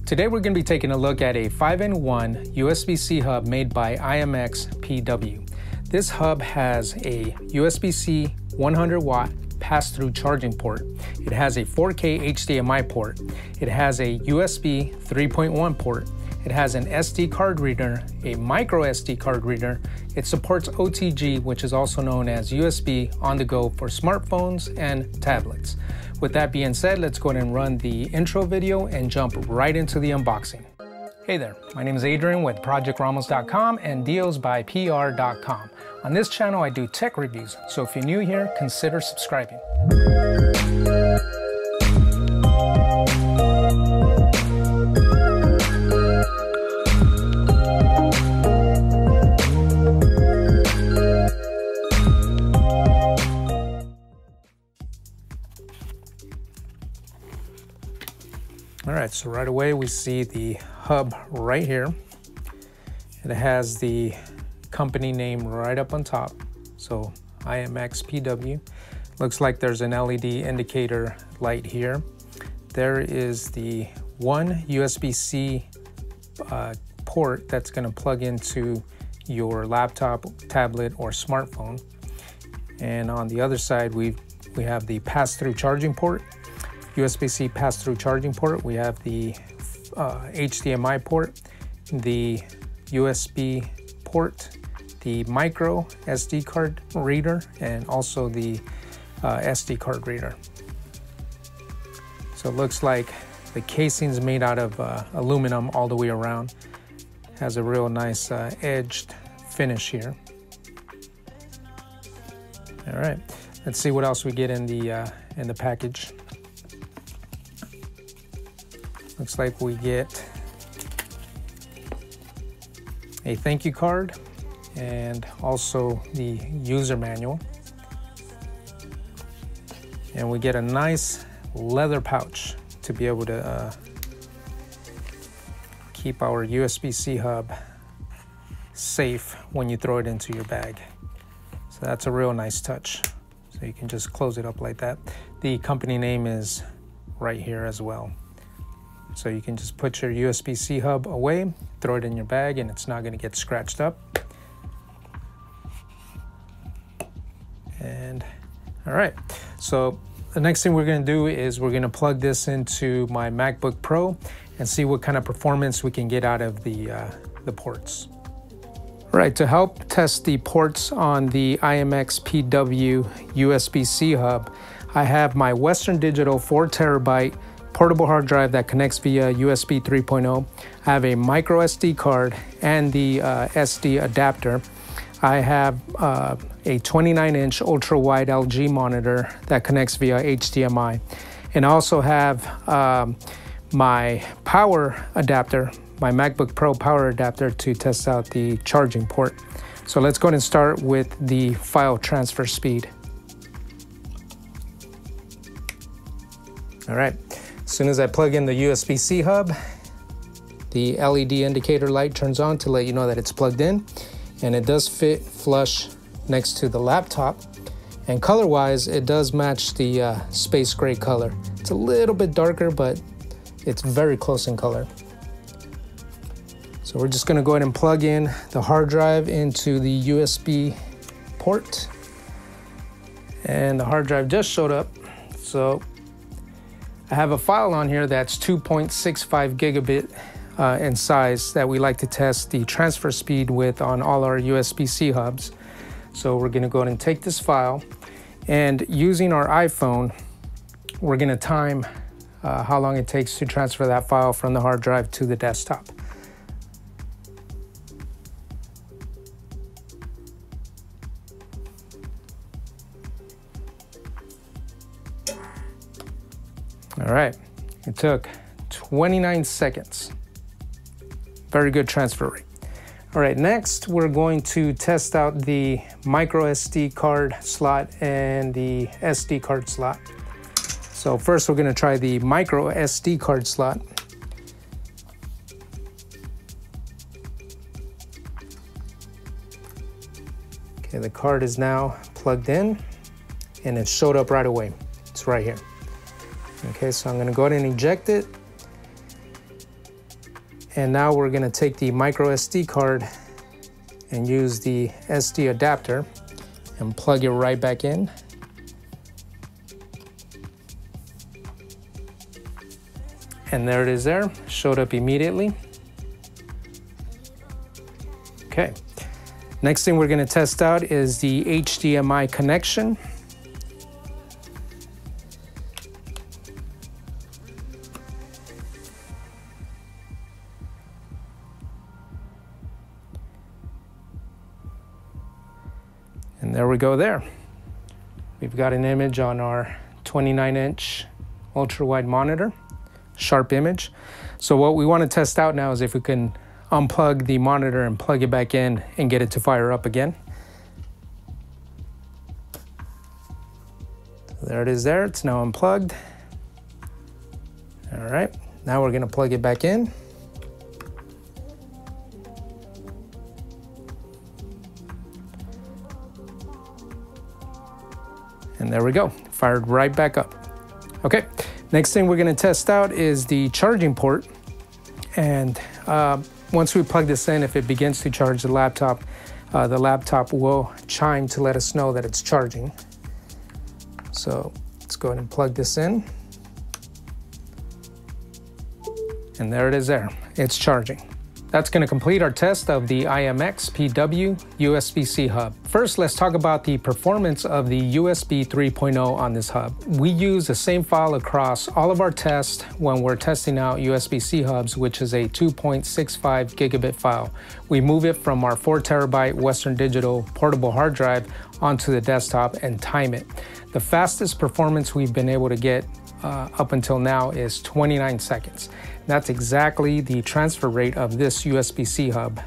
Today we're going to be taking a look at a 5-in-1 USB-C hub made by iMPXW. This hub has a USB-C 100-watt pass-through charging port. It has a 4K HDMI port. It has a USB 3.1 port. It has an SD card reader, a micro SD card reader. It supports OTG, which is also known as USB on the go for smartphones and tablets. With that being said, let's go ahead and run the intro video and jump right into the unboxing. Hey there, my name is Adrian with ProjectRamos.com and dealsbypr.com. On this channel, I do tech reviews, so if you're new here, consider subscribing. All right, so right away we see the hub right here. It has the company name right up on top, so iMPXW. Looks like there's an LED indicator light here. There is the one USB-C port that's going to plug into your laptop, tablet, or smartphone. And on the other side, we have the pass-through charging port. USB-C pass-through charging port. We have the HDMI port, the USB port, the micro SD card reader, and also the SD card reader. So it looks like the casing is made out of aluminum all the way around. Has a real nice edged finish here. All right, let's see what else we get in the package. Looks like we get a thank you card and also the user manual. And we get a nice leather pouch to be able to keep our USB-C hub safe when you throw it into your bag. So that's a real nice touch. So you can just close it up like that. The company name is right here as well. So you can just put your USB-C hub away, throw it in your bag, and it's not going to get scratched up. And all right, so the next thing we're going to do is we're going to plug this into my MacBook Pro and see what kind of performance we can get out of the ports. All right, to help test the ports on the iMPXW USB-C hub, I have my Western Digital 4 terabyte portable hard drive that connects via USB 3.0. I have a micro SD card and the SD adapter. I have a 29-inch ultra-wide LG monitor that connects via HDMI. And I also have my power adapter, my MacBook Pro power adapter to test out the charging port. So let's go ahead and start with the file transfer speed. All right. As soon as I plug in the USB-C hub, the LED indicator light turns on to let you know that it's plugged in, and it does fit flush next to the laptop. And color-wise, it does match the space gray color. It's a little bit darker, but it's very close in color. So we're just gonna go ahead and plug in the hard drive into the USB port. And the hard drive just showed up. So I have a file on here that's 2.65 gigabit in size that we like to test the transfer speed with on all our USB-C hubs. So we're gonna go ahead and take this file, and using our iPhone, we're gonna time how long it takes to transfer that file from the hard drive to the desktop. All right, it took 29 seconds. Very good transfer rate. All right, next we're going to test out the micro SD card slot and the SD card slot. So first we're gonna try the micro SD card slot. Okay, the card is now plugged in and it showed up right away. It's right here. Okay, so I'm gonna go ahead and eject it. And now we're gonna take the micro SD card and use the SD adapter and plug it right back in. And there it is there, showed up immediately. Okay, next thing we're gonna test out is the HDMI connection. And there we go there. We've got an image on our 29-inch ultra-wide monitor, sharp image. So what we want to test out now is if we can unplug the monitor and plug it back in and get it to fire up again. There it is there, it's now unplugged. All right, now we're gonna plug it back in. And there we go, fired right back up. Okay, next thing we're gonna test out is the charging port. And once we plug this in, if it begins to charge the laptop will chime to let us know that it's charging. So let's go ahead and plug this in. And there it is there, it's charging. That's going to complete our test of the iMPXW USB-C hub. First, let's talk about the performance of the USB 3.0 on this hub. We use the same file across all of our tests when we're testing out USB-C hubs, which is a 2.65 gigabit file. We move it from our 4 terabyte Western Digital portable hard drive onto the desktop and time it. The fastest performance we've been able to get up until now is 29 seconds. That's exactly the transfer rate of this USB-C hub.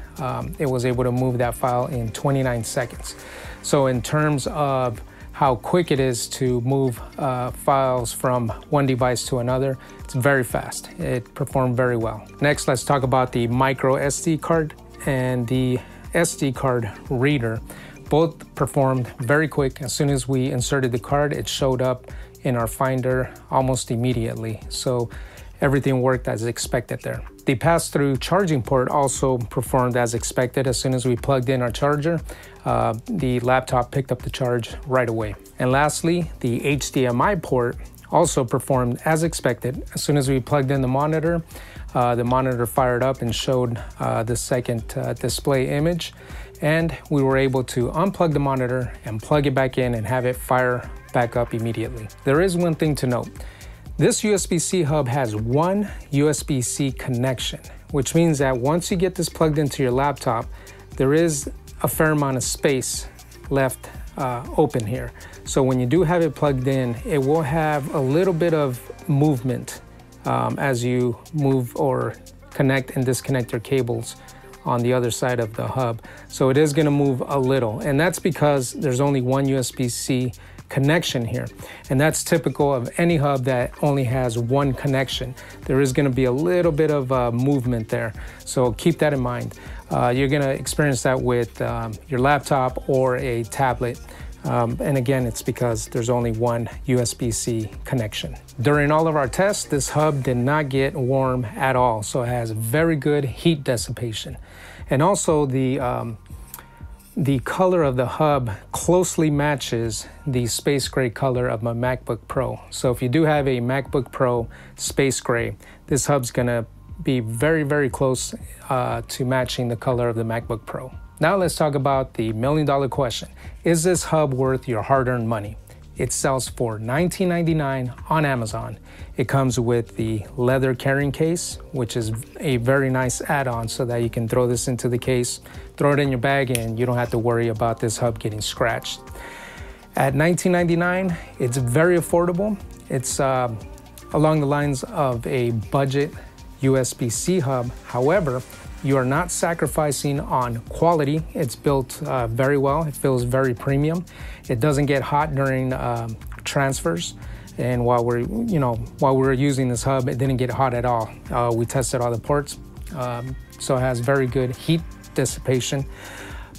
It was able to move that file in 29 seconds. So in terms of how quick it is to move files from one device to another, it's very fast. It performed very well. Next, let's talk about the micro SD card and the SD card reader. Both performed very quick. As soon as we inserted the card, it showed up in our Finder almost immediately. So everything worked as expected there. The pass-through charging port also performed as expected. As soon as we plugged in our charger, the laptop picked up the charge right away. And lastly, the HDMI port also performed as expected. As soon as we plugged in the monitor fired up and showed the second display image. And we were able to unplug the monitor and plug it back in and have it fire back up immediately. There is one thing to note. This USB-C hub has one USB-C connection, which means that once you get this plugged into your laptop, there is a fair amount of space left open here. So when you do have it plugged in, it will have a little bit of movement as you move or connect and disconnect your cables on the other side of the hub. So it is going to move a little, and that's because there's only one USB-C connection here, and that's typical of any hub that only has one connection. There is going to be a little bit of movement there, so keep that in mind. You're going to experience that with your laptop or a tablet. And again, it's because there's only one USB-C connection. During all of our tests, this hub did not get warm at all, so it has very good heat dissipation. And also the color of the hub closely matches the space gray color of my MacBook Pro. So if you do have a MacBook Pro space gray, this hub's gonna be very, very close to matching the color of the MacBook Pro. Now let's talk about the million-dollar question. Is this hub worth your hard-earned money? It sells for $19.99 on Amazon. It comes with the leather carrying case, which is a very nice add-on so that you can throw this into the case, throw it in your bag, and you don't have to worry about this hub getting scratched. At $19.99, it's very affordable. It's along the lines of a budget USB-C hub. However, you are not sacrificing on quality. It's built very well. It feels very premium. It doesn't get hot during transfers. And while we were using this hub, it didn't get hot at all. We tested all the ports, so it has very good heat dissipation.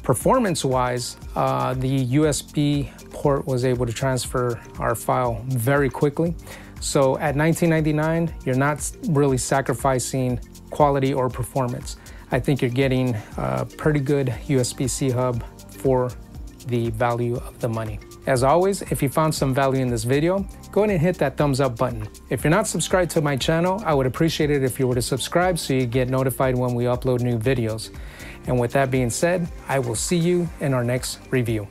Performance-wise, the USB port was able to transfer our file very quickly. So at $19.99, you're not really sacrificing quality or performance. I think you're getting a pretty good USB-C hub for the value of the money. As always, if you found some value in this video, go ahead and hit that thumbs up button. If you're not subscribed to my channel, I would appreciate it if you were to subscribe so you get notified when we upload new videos. And with that being said, I will see you in our next review.